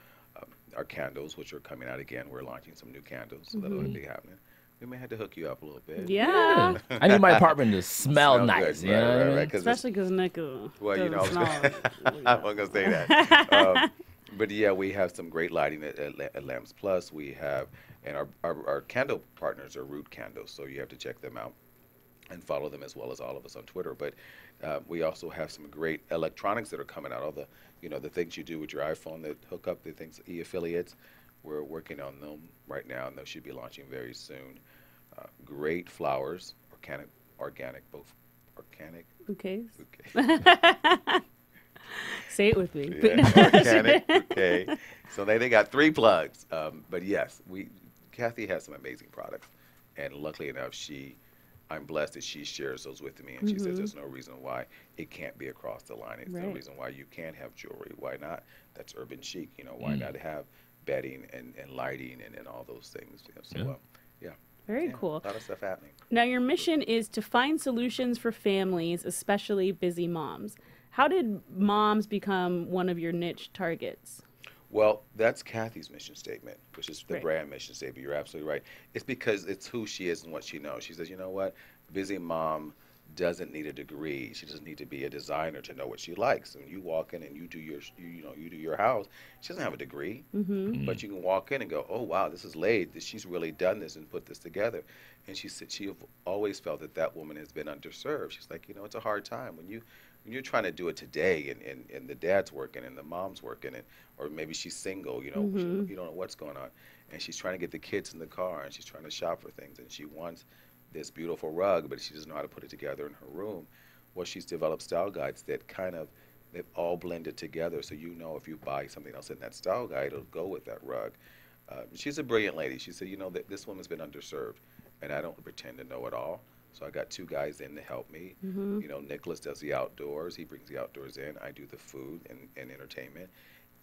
Our candles, which are coming out again, we're launching some new candles, so that'll be happening. We may have to hook you up a little bit. Yeah. I need my apartment to smell nice. Good. You know what I mean? Right, Especially because Nick well, you know, I'm going to say that. But yeah, we have some great lighting at Lamps Plus. We have, and our candle partners are Root Candles, so you have to check them out and follow them as well as all of us on Twitter. But we also have some great electronics that are coming out. All the, you know, the things you do with your iPhone that hook up the things, e-affiliates. We're working on them right now, and they should be launching very soon. Great flowers, organic, both organic. Okay. Okay. Say it with me. Yeah, organic. Okay. So they got 3 plugs. But yes, Kathy has some amazing products, and luckily enough, I'm blessed that she shares those with me, and she says there's no reason why it can't be across the line. There's no reason why you can't have jewelry. Why not? That's urban chic. You know, why not have bedding and lighting and all those things? You know, so yeah. Very cool. A lot of stuff happening. Now, your mission is to find solutions for families, especially busy moms. How did moms become one of your niche targets? Well, that's Kathy's mission statement, which is the brand mission statement. You're absolutely right. It's because it's who she is and what she knows. She says, you know what? Busy mom doesn't need a degree. She doesn't need to be a designer to know what she likes. When you walk in and you do your house, she doesn't have a degree, but you can walk in and go, oh wow, this is laid. She's really done this and put this together. And she said she always felt that woman has been underserved. She's like, you know, it's a hard time when you're trying to do it today, and the dad's working and the mom's working, or maybe she's single, you know, you don't know what's going on, and she's trying to get the kids in the car, and she's trying to shop for things, and she wants this beautiful rug, but she doesn't know how to put it together in her room. Well, she's developed style guides that they've all blended together, so you know if you buy something else in that style guide, it'll go with that rug. She's a brilliant lady. She said, you know, this woman's been underserved, and I don't pretend to know it all. So I got 2 guys in to help me. You know, Nicholas does the outdoors. He brings the outdoors in. I do the food and entertainment.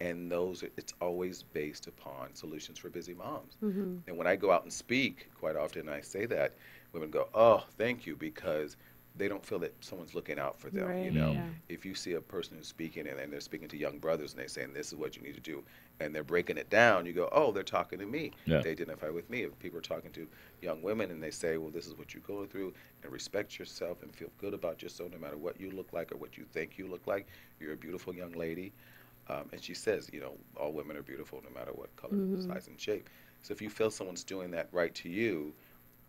And it's always based upon solutions for busy moms. And when I go out and speak, quite often I say that, women go, oh, thank you, because they don't feel that someone's looking out for them. You know, if you see a person who's speaking and they're speaking to young brothers and they're saying, this is what you need to do, and they're breaking it down, you go, oh, they're talking to me. They identify with me. If people are talking to young women and they say, well, this is what you're going through, and respect yourself and feel good about yourself no matter what you look like or what you think you look like, you're a beautiful young lady. And she says, you know, all women are beautiful no matter what color, size, and shape. So if you feel someone's doing that right to you,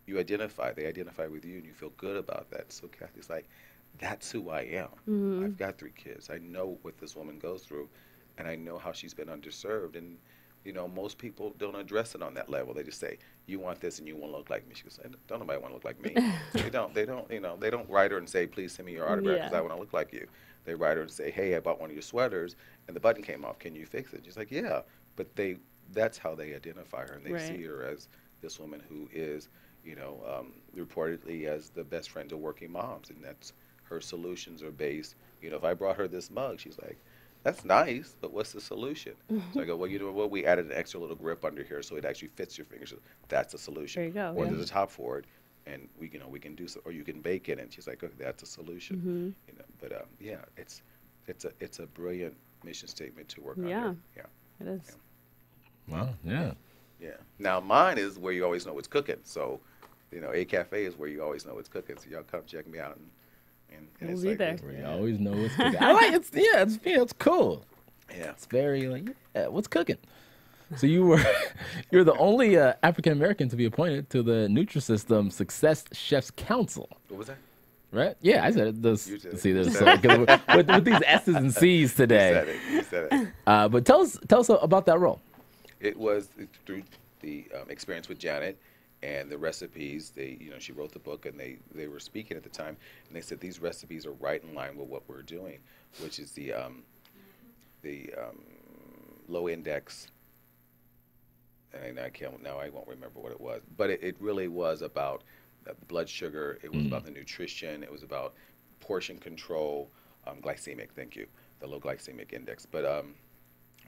they identify with you, and you feel good about that. So Kathy's like, that's who I am. I've got 3 kids. I know what this woman goes through, and I know how she's been underserved. And, you know, most people don't address it on that level. They just say, you want this and you want to look like me. She goes, don't nobody want to look like me. They don't, you know, they don't write her and say, please send me your autograph because I want to look like you. They write her and say, hey, I bought one of your sweaters and the button came off. Can you fix it? She's like, yeah. But that's how they identify her, and they see her as this woman who is, you know, reportedly as the best friend to working moms, and that's her solutions are based. You know, if I brought her this mug, she's like, that's nice, but what's the solution? So I go, well, you know what? We added an extra little grip under here so it actually fits your fingers. That's the solution. There you go. Or there's a top for it, and we can do so, or you can bake it. And she's like, okay, that's a solution. You know, but yeah, it's a brilliant mission statement to work under. Yeah, it is. Wow, yeah. Yeah. Now mine is where you always know what's cooking. So, you know, a cafe is where you always know what's cooking. So y'all come check me out, and We'll it's be like, there. Where you always know what's cooking. I like it. Yeah, it's cool. Yeah. It's very like, yeah, what's cooking? So you're the only African American to be appointed to the Nutrisystem Success Chefs Council, What was that? right? Yeah, I said it. You said it. See, You there's said with these S's and C's today. You said it. But tell us about that role. It was through the experience with Janet and the recipes. She wrote the book, and they were speaking at the time, and they said these recipes are right in line with what we're doing, which is the low index. And I won't remember what it was, but it really was about the blood sugar. It was about the nutrition. It was about portion control, glycemic. Thank you, the low glycemic index. But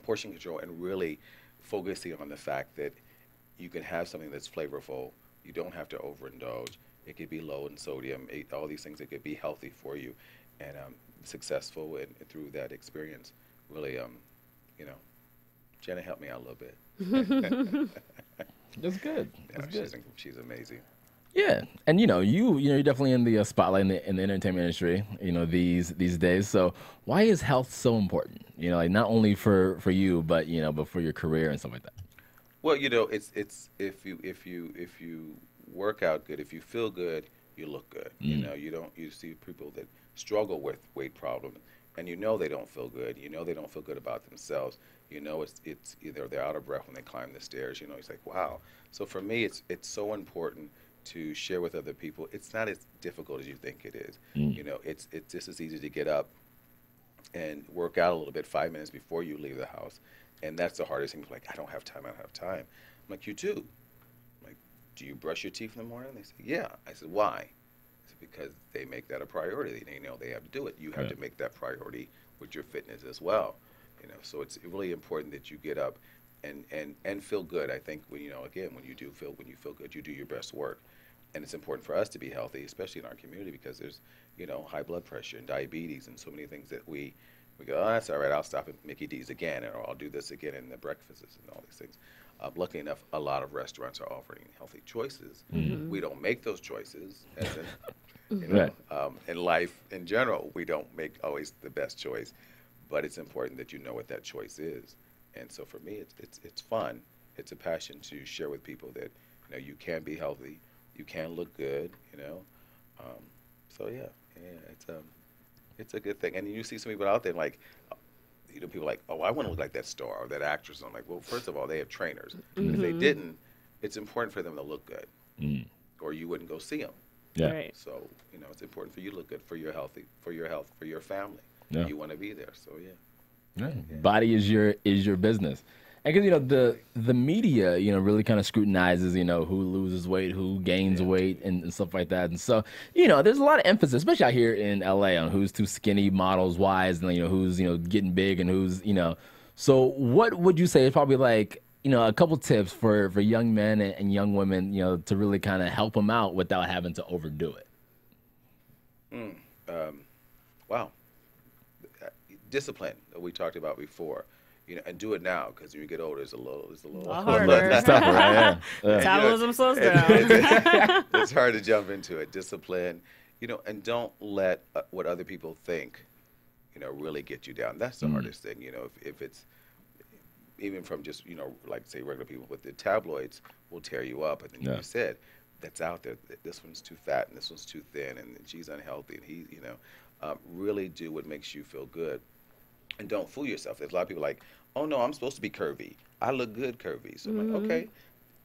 portion control, and really focusing on the fact that you can have something that's flavorful. You don't have to overindulge. It could be low in sodium. All these things that could be healthy for you, and successful. And through that experience, really, Jenna helped me out a little bit. That's good. Yeah, she's amazing. Yeah, and you're definitely in the spotlight in the entertainment industry. These days. So why is health so important? Like not only for you, but but for your career and stuff like that. Well, it's if you work out good, if you feel good, you look good. You see people that struggle with weight problems, and they don't feel good. They don't feel good about themselves. It's either they're out of breath when they climb the stairs. It's like, wow. So for me, it's so important to share with other people. It's not as difficult as you think it is. It's just as easy to get up and work out a little bit 5 minutes before you leave the house. And that's the hardest thing. Like, I don't have time. I'm like, you do. I'm like, do you brush your teeth in the morning? They say, yeah. I said, why? I said, because they make that a priority. They know they have to do it. You have to make that priority with your fitness as well. So it's really important that you get up and feel good. I think when you feel good, you do your best work. And it's important for us to be healthy, especially in our community, because there's high blood pressure and diabetes and so many things that we go, oh, that's all right, I'll stop at Mickey D's again, or I'll do this again in the breakfasts and all these things. Luckily enough, a lot of restaurants are offering healthy choices. We don't make those choices, as in, in life in general, we don't make always the best choice, but it's important that you know what that choice is. And so for me, it's fun. It's a passion to share with people that you can be healthy, you can look good. So it's a good thing. And you see some people out there like, people like, oh, I want to look like that star or that actress. I'm like, well, first of all, they have trainers. If they didn't, it's important for them to look good, or you wouldn't go see them. Yeah. Right. So it's important for you to look good for your health, for your family. Yeah. You want to be there. So Body is your business. And because the media really kind of scrutinizes who loses weight, who gains weight, and stuff like that. And so there's a lot of emphasis, especially out here in LA, on who's too skinny models wise, and who's getting big and who's So what would you say is probably like a couple tips for young men and young women to really kind of help them out without having to overdo it? Wow. Discipline that we talked about before. And do it now, because when you get older, it's a little harder. It's tougher, right? Metabolism slows down. It's hard to jump into it. Discipline, and don't let what other people think, really get you down. That's the hardest thing. If it's even from just like say regular people, with the tabloids will tear you up, and then you said that's out there. This one's too fat, and this one's too thin, and she's unhealthy, and he, really do what makes you feel good. And don't fool yourself. There's a lot of people like, oh, no, I'm supposed to be curvy. I look good curvy. So I'm like, okay.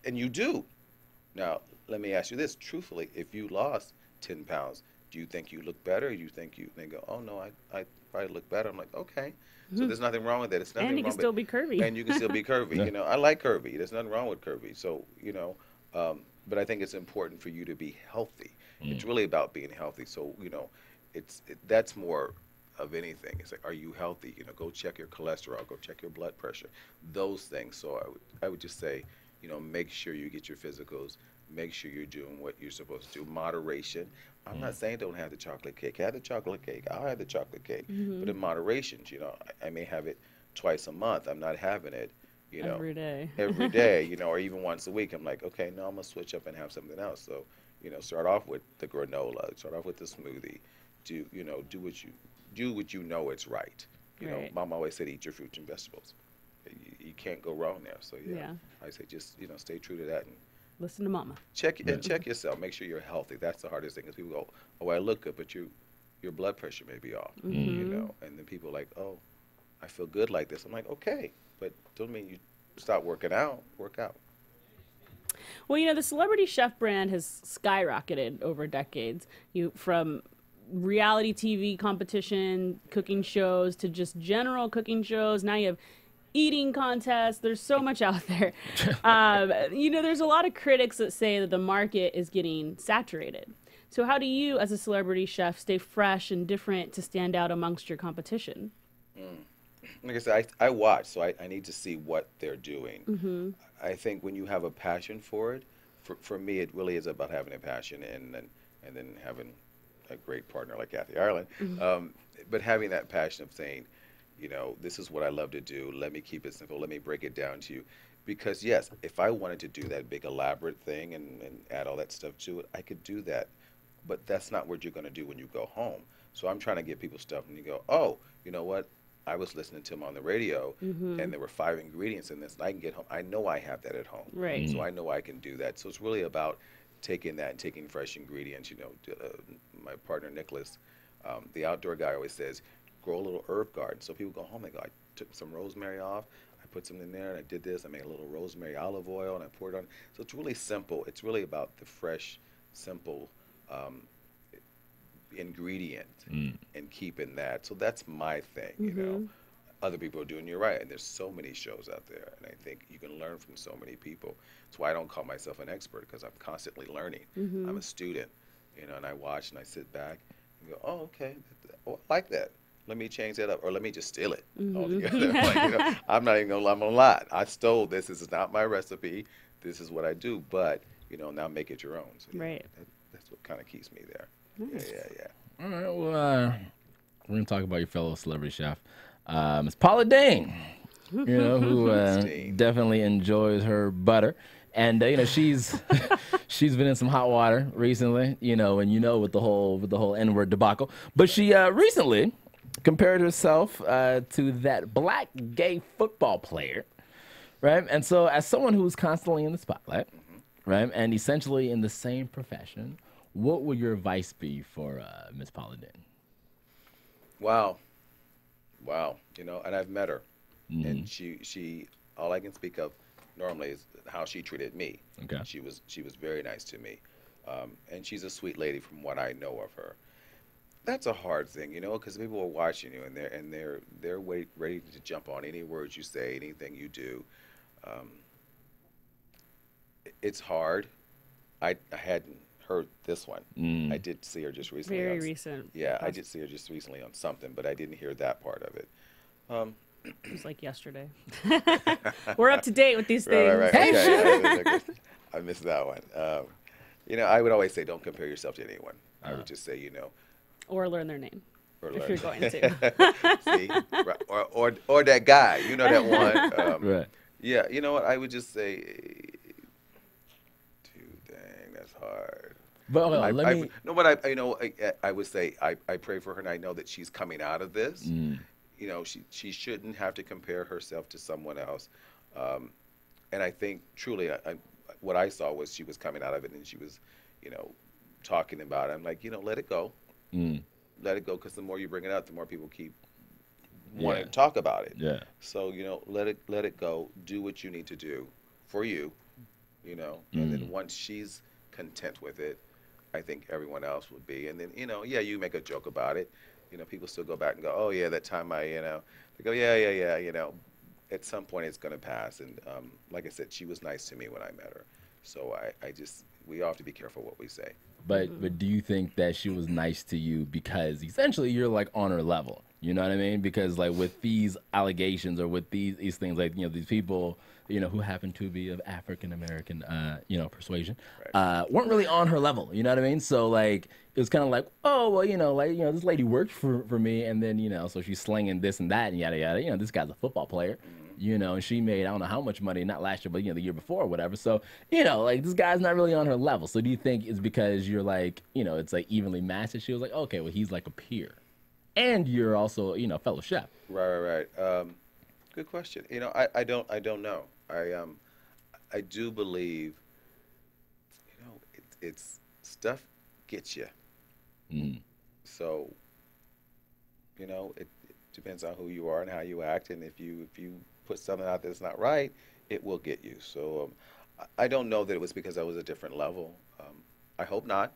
And you do. Now, let me ask you this. Truthfully, if you lost 10 pounds, do you think you look better? They go, oh, no, I probably look better. I'm like, okay. So there's nothing wrong with that. It's nothing And you can still be curvy. And you can still be curvy. I like curvy. There's nothing wrong with curvy. So, but I think it's important for you to be healthy. It's really about being healthy. So, that's more of anything. It's like, are you healthy? Go check your cholesterol, go check your blood pressure, those things. So I would just say, make sure you get your physicals, make sure you're doing what you're supposed to do. Moderation. I'm not saying don't have the chocolate cake. Have the chocolate cake. I'll have the chocolate cake. But in moderation, I may have it twice a month. I'm not having it, you know, Every day. every day, you know, or even once a week. I'm like, okay, no, I'm gonna switch up and have something else. So, you know, start off with the granola, start off with the smoothie. Do what you know it's right. You know, Right. Mom always said, eat your fruits and vegetables. You can't go wrong there. So Yeah. I say just stay true to that and Listen to mama. check yourself. Make sure you're healthy. That's the hardest thing, because people go, oh, I look good, but your blood pressure may be off. You know, and then people are like, oh, I feel good like this. I'm like, okay, but don't mean you stop working out. Work out. Well, you know, the celebrity chef brand has skyrocketed over decades. From reality TV competition, cooking shows, to just general cooking shows. Now you have eating contests. There's so much out there. You know, there's a lot of critics that say that the market is getting saturated. So how do you, as a celebrity chef, stay fresh and different to stand out amongst your competition? Like I said, I watch, so I need to see what they're doing. I think when you have a passion for it, for me, it really is about having a passion and then having a great partner like Kathy Ireland. But having that passion of saying, you know, this is what I love to do. Let me keep it simple. Let me break it down to you. Because yes, if I wanted to do that big elaborate thing and add all that stuff to it, I could do that. But that's not what you're going to do when you go home. So I'm trying to give people stuff and you go, oh, you know what? I was listening to him on the radio and there were 5 ingredients in this, and I can get home. I know I have that at home. Right. So I know I can do that. So it's really about taking that and taking fresh ingredients. You know, my partner Nicholas, the outdoor guy, always says, grow a little herb garden. So people go home and go, I took some rosemary off, I put some in there, and I did this. I made a little rosemary olive oil, and I poured it on. So it's really simple. It's really about the fresh, simple ingredient and keeping that. So that's my thing, you know. Other people are doing, you're right, and there's so many shows out there, and I think you can learn from so many people. That's why I don't call myself an expert, because I'm constantly learning. I'm a student, you know, and I watch and I sit back and go, oh, okay, oh, I like that. Let me change that up, or let me just steal it altogether. Like, you know, I'm not even gonna lie. I stole this. This is not my recipe. This is what I do. But you know, now make it your own. So, Right. That's what kind of keeps me there. Nice. Yeah. All right, well, we're going to talk about your fellow celebrity chef. It's Paula Deen, you know, who definitely enjoys her butter. And, you know, she's been in some hot water recently, you know, and with the whole N-word debacle. But she recently compared herself to that black gay football player, right? And so as someone who's constantly in the spotlight, right, and essentially in the same profession, what would your advice be for Miss Paula Deen? Wow. You know, and I've met her, and she all I can speak of normally is how she treated me. Okay. She was very nice to me, and she's a sweet lady from what I know of her. That's a hard thing, you know, because people are watching you, and they're ready to jump on any words you say, anything you do. It's hard. I hadn't heard this one. I did see her just recently. Very recent. Yeah, I did see her just recently on something, but I didn't hear that part of it. It was like yesterday. We're up to date with these things. Right. Okay. I missed that one. You know, I would always say don't compare yourself to anyone. I would just say, you know, Or learn their name. or If learn. you're going to. See, right. or that guy. You know that one. Right. Yeah. You know what? I would just say, dude, dang, that's hard. But hold on, I would say I pray for her, and I know that she's coming out of this. You know, she shouldn't have to compare herself to someone else. And I think truly, what I saw was she was coming out of it, and she was, you know, talking about it. I'm like, you know, let it go. Let it go, because the more you bring it up, the more people keep wanting to talk about it. Yeah. So, you know, let it go. Do what you need to do for you, you know. And then once she's content with it, I think everyone else would be. And then, you know, yeah, you make a joke about it. You know, people still go back and go, oh, yeah, that time they go, yeah, you know. At some point it's going to pass. And like I said, she was nice to me when I met her. So we all have to be careful what we say. But do you think that she was nice to you because essentially you're like on her level? You know what I mean? Because like with these allegations or with these things, like, these people, who happen to be of African American, persuasion, weren't really on her level. You know what I mean? So like it was kind of like, oh well, this lady worked for me, and then so she's slinging this and that and yada yada. This guy's a football player. And she made I don't know how much money, not last year, but the year before or whatever. So like this guy's not really on her level. So do you think it's because you're like it's like evenly matched? And she was like, okay, well he's like a peer. And you're also, fellow chef. Right. Good question. I don't know. I do believe, it's stuff gets you. So, it depends on who you are and how you act. And if you put something out that's not right, it will get you. So, I don't know that it was because I was a different level. I hope not.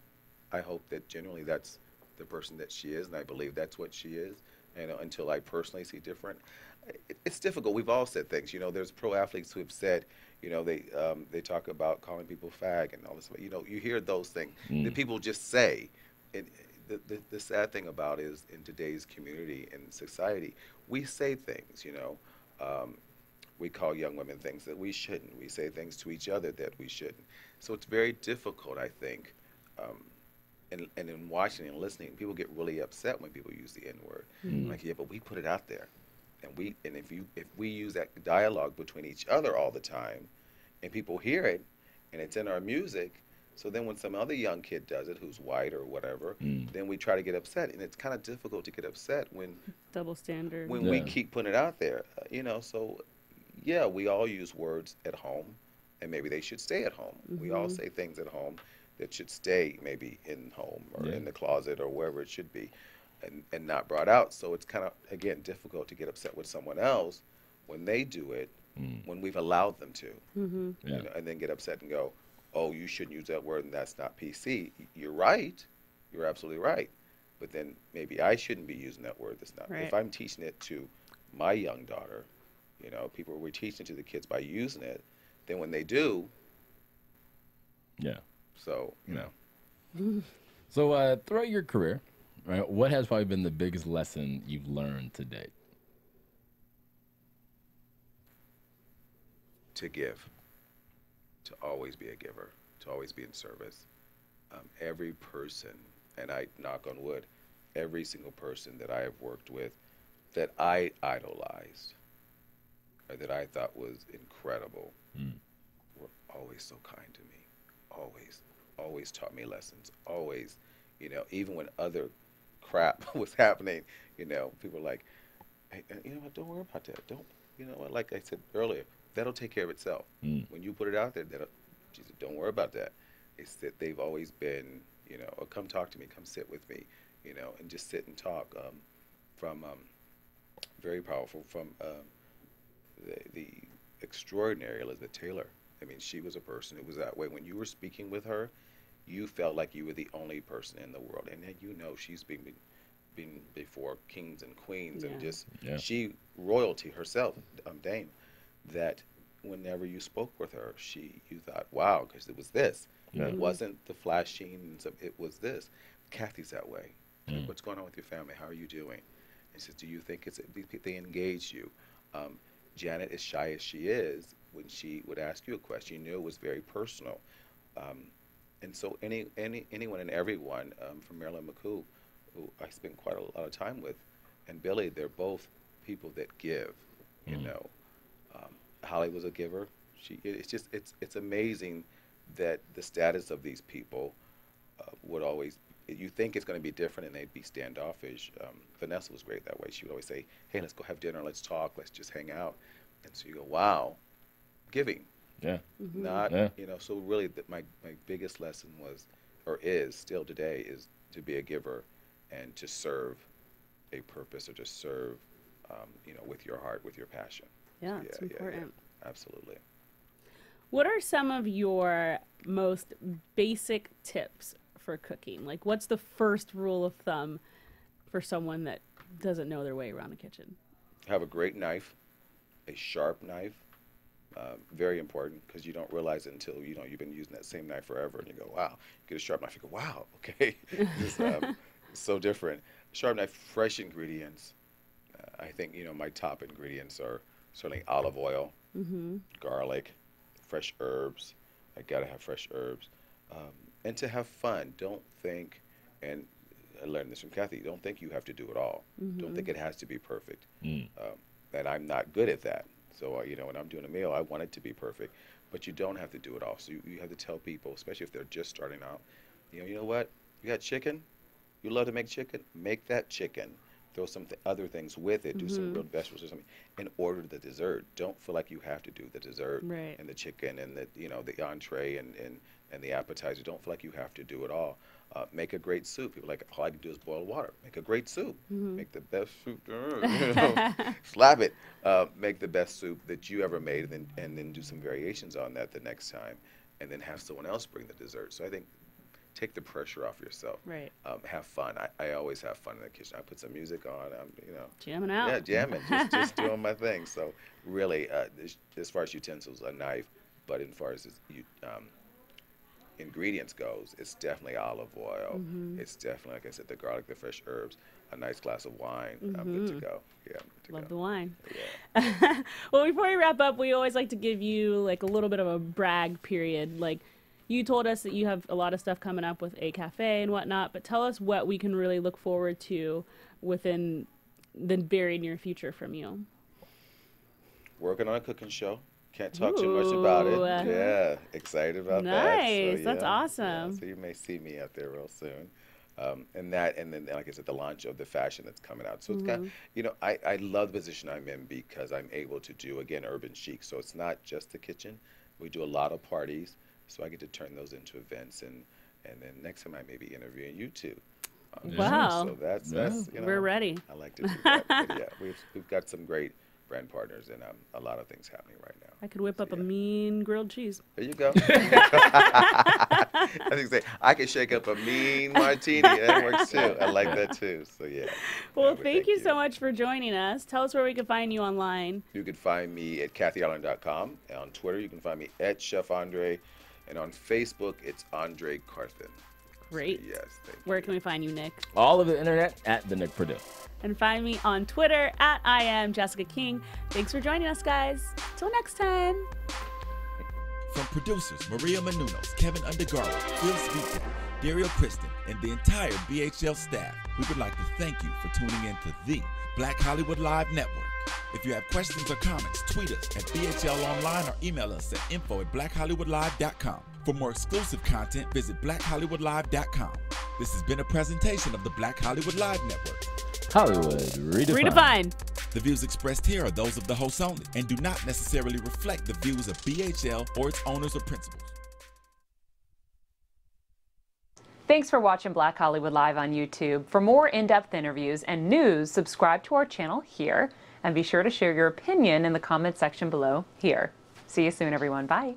I hope that generally that's the person that she is, and I believe that's what she is. Until I personally see different, it's difficult. We've all said things. There's pro athletes who have said, they talk about calling people fag and all this. You hear those things that people just say. And the sad thing about it is in today's community and society, we say things. We call young women things that we shouldn't. We say things to each other that we shouldn't. So it's very difficult, I think. And in watching and listening, people get really upset when people use the N-word. Like, yeah, but we put it out there, and if we use that dialogue between each other all the time, and people hear it, and it's in our music, so then when some other young kid does it, who's white or whatever, then we try to get upset, and it's kind of difficult to get upset when double standard. When we keep putting it out there, So, yeah, we all use words at home, and maybe they should stay at home. We all say things at home that should stay maybe in home or in the closet or wherever it should be, and not brought out. So it's kind of, again, difficult to get upset with someone else when they do it, when we've allowed them to, and then get upset and go, oh, you shouldn't use that word and that's not PC. You're right. You're absolutely right. But then maybe I shouldn't be using that word that's not. Right. If I'm teaching it to my young daughter, we're teaching it to the kids by using it, then when they do, so, So throughout your career, right, what has probably been the biggest lesson you've learned to date? To give, to always be a giver, to always be in service. Every person, and I knock on wood, every single person that I have worked with that I idolized or that I thought was incredible were always so kind to me, always taught me lessons, always, even when other crap was happening, people were like, hey, what, don't worry about that. Don't, what, like I said earlier, that'll take care of itself. When you put it out there, she said, don't worry about that. They've always been, oh, come talk to me, come sit with me, and just sit and talk. Very powerful, from the extraordinary Elizabeth Taylor. I mean, she was a person who was that way. When you were speaking with her, you felt like you were the only person in the world. And then she's been before kings and queens and just she royalty herself, Dame, that whenever you spoke with her, you thought, wow, because it was this. It wasn't the flashing, it was this. Kathy's that way. What's going on with your family? How are you doing? And says, do you think they engage you? Janet, as shy as she is, when she would ask you a question, you knew it was very personal. And so anyone and everyone, from Marilyn McCoo, who I spent quite a lot of time with, and Billy, they're both people that give. Holly was a giver. It's amazing that the status of these people would always. You think it's going to be different, and they'd be standoffish. Vanessa was great that way. She would always say, "Hey, let's go have dinner. Let's talk. Let's just hang out." And so you go, "Wow, giving." Yeah. Not So really, my biggest lesson was, or is still today, is to be a giver and to serve a purpose, or to serve, with your heart, with your passion. Yeah, it's important. Yeah, absolutely. What are some of your most basic tips for cooking? Like, what's the first rule of thumb for someone that doesn't know their way around the kitchen? Have a great knife, a sharp knife. Very important, because you don't realize it until you've been using that same knife forever, and you go, wow. You get a sharp knife, you go, wow, okay. It's so different. Sharp knife, fresh ingredients, I think, my top ingredients are certainly olive oil, garlic, fresh herbs. I gotta have fresh herbs. And to have fun. Don't think, and I learned this from Kathy, don't think you have to do it all. Don't think it has to be perfect. And I'm not good at that. So, when I'm doing a meal, I want it to be perfect. But you don't have to do it all. So you have to tell people, especially if they're just starting out, you know what? You got chicken? You love to make chicken? Make that chicken. Throw some other things with it. Do some grilled vegetables or something. And order the dessert. Don't feel like you have to do the dessert and the chicken and the entree and the appetizer. Don't feel like you have to do it all. Make a great soup. People are like, all I can do is boil water. Make a great soup. Make the best soup. Slap it. Make the best soup that you ever made, and then do some variations on that the next time, and then have someone else bring the dessert. So I think take the pressure off yourself. Right. Have fun. I always have fun in the kitchen. I put some music on. I'm jamming out. Yeah, jamming. just doing my thing. So really, as far as utensils, a knife, but as far as ingredients goes, it's definitely olive oil. It's definitely, like I said, the garlic, the fresh herbs, a nice glass of wine. I'm good to go. Yeah, I'm good to Love go. the wine. Yeah. Well, before we wrap up, we always like to give you like a little bit of a brag period. Like, you told us that you have a lot of stuff coming up with a cafe and whatnot, but tell us what we can really look forward to within the very near future from you. Working on a cooking show. Can't talk too much about it. Yeah, excited about that. Nice. So, That's awesome. Yeah, so you may see me out there real soon. And then, like I said, the launch of the fashion that's coming out. So it's kind of, I love the position I'm in because I'm able to do, again, urban chic. So it's not just the kitchen. We do a lot of parties. So I get to turn those into events. And then next time I may be interviewing you too. Wow. So that's we're ready. I like to do that. But yeah, we've got some great brand partners and a lot of things happening right now. I could whip up a mean grilled cheese. There you go. I think I could shake up a mean martini. That works too. I like that too. So yeah. Well, thank you so much for joining us. Tell us where we can find you online. You can find me at kathyireland.com. On Twitter, you can find me at Chef Andre. And on Facebook, it's Andre Carthen. Great. So, yes, thank you. Where can we find you, Nick? All over the internet at the Nick Perdue. And find me on Twitter at I am Jessica King. Thanks for joining us, guys. Till next time. From producers Maria Menounos, Kevin Undergaro, Phil Speaker, Dario Kristen, and the entire BHL staff, we would like to thank you for tuning in to the Black Hollywood Live Network. If you have questions or comments, tweet us at BHL Online or email us at info@blackhollywoodlive.com. For more exclusive content, visit blackhollywoodlive.com. This has been a presentation of the Black Hollywood Live Network. Hollywood Redefined. Redefined. The views expressed here are those of the hosts only and do not necessarily reflect the views of BHL or its owners or principals. Thanks for watching Black Hollywood Live on YouTube. For more in-depth interviews and news, subscribe to our channel here, and be sure to share your opinion in the comment section below here. See you soon, everyone. Bye.